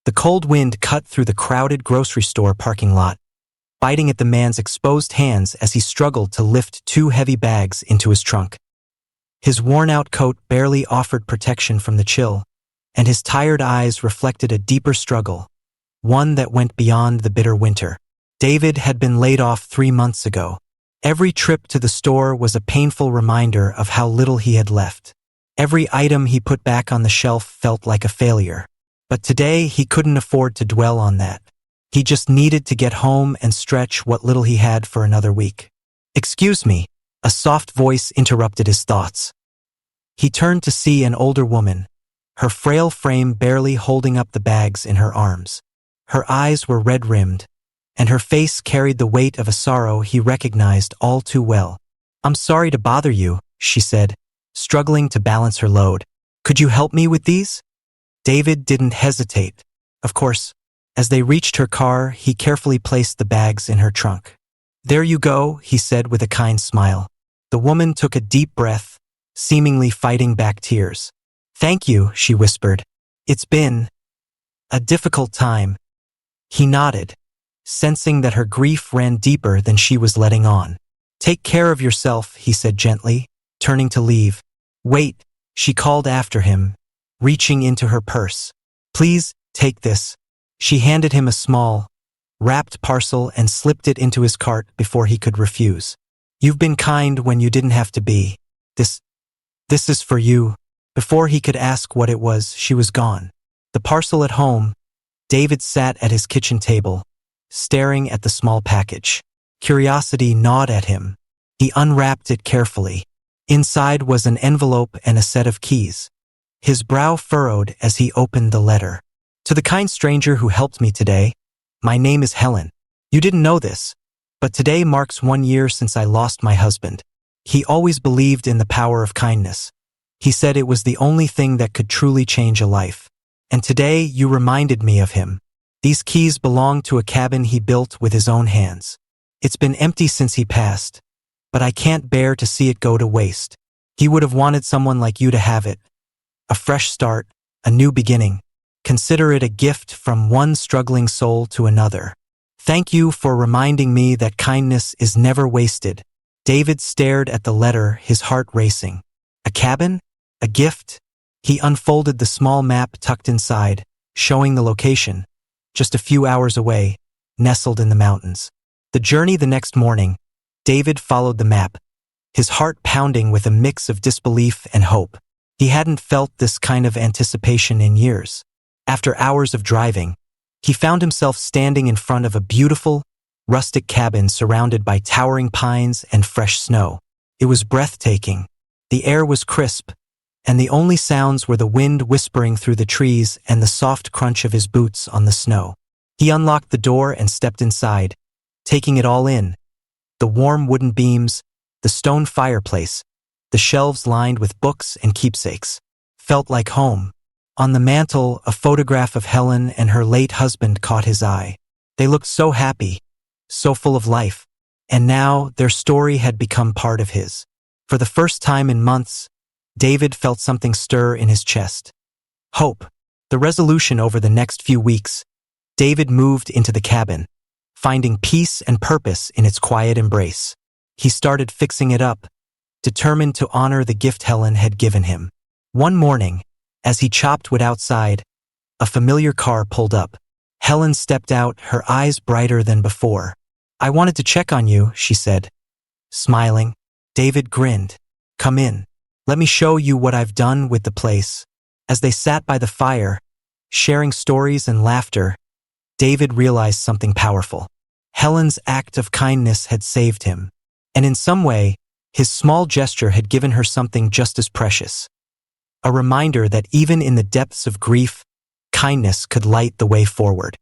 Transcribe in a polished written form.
The cold wind cut through the crowded grocery store parking lot, biting at the man's exposed hands as he struggled to lift 2 heavy bags into his trunk. His worn-out coat barely offered protection from the chill, and his tired eyes reflected a deeper struggle, one that went beyond the bitter winter. David had been laid off 3 months ago. Every trip to the store was a painful reminder of how little he had left. Every item he put back on the shelf felt like a failure. But today he couldn't afford to dwell on that. He just needed to get home and stretch what little he had for another week. "Excuse me," a soft voice interrupted his thoughts. He turned to see an older woman, her frail frame barely holding up the bags in her arms. Her eyes were red-rimmed, and her face carried the weight of a sorrow he recognized all too well. "I'm sorry to bother you," she said, struggling to balance her load. "Could you help me with these?" David didn't hesitate. Of course, as they reached her car, he carefully placed the bags in her trunk. "There you go," he said with a kind smile. The woman took a deep breath, seemingly fighting back tears. "Thank you," she whispered. "It's been a difficult time." He nodded, sensing that her grief ran deeper than she was letting on. "Take care of yourself," he said gently, turning to leave. "Wait," she called after him, reaching into her purse. "Please, take this." She handed him a small, wrapped parcel and slipped it into his cart before he could refuse. "You've been kind when you didn't have to be. This is for you." Before he could ask what it was, she was gone. The parcel at home, David sat at his kitchen table, staring at the small package. Curiosity gnawed at him. He unwrapped it carefully. Inside was an envelope and a set of keys. His brow furrowed as he opened the letter. "To the kind stranger who helped me today, my name is Helen. You didn't know this, but today marks 1 year since I lost my husband. He always believed in the power of kindness. He said it was the only thing that could truly change a life. And today you reminded me of him. These keys belong to a cabin he built with his own hands. It's been empty since he passed, but I can't bear to see it go to waste. He would have wanted someone like you to have it. A fresh start, a new beginning. Consider it a gift from one struggling soul to another. Thank you for reminding me that kindness is never wasted." David stared at the letter, his heart racing. A cabin? A gift? He unfolded the small map tucked inside, showing the location, just a few hours away, nestled in the mountains. The journey the next morning, David followed the map, his heart pounding with a mix of disbelief and hope. He hadn't felt this kind of anticipation in years. After hours of driving, he found himself standing in front of a beautiful, rustic cabin surrounded by towering pines and fresh snow. It was breathtaking. The air was crisp, and the only sounds were the wind whispering through the trees and the soft crunch of his boots on the snow. He unlocked the door and stepped inside, taking it all in. The warm wooden beams, the stone fireplace, the shelves lined with books and keepsakes, felt like home. On the mantel, a photograph of Helen and her late husband caught his eye. They looked so happy, so full of life, and now their story had become part of his. For the first time in months, David felt something stir in his chest. Hope. The resolution over the next few weeks, David moved into the cabin, finding peace and purpose in its quiet embrace. He started fixing it up, determined to honor the gift Helen had given him. One morning, as he chopped wood outside, a familiar car pulled up. Helen stepped out, her eyes brighter than before. "I wanted to check on you," she said. Smiling, David grinned. "Come in. Let me show you what I've done with the place." As they sat by the fire, sharing stories and laughter, David realized something powerful. Helen's act of kindness had saved him, and in some way, his small gesture had given her something just as precious. A reminder that even in the depths of grief, kindness could light the way forward.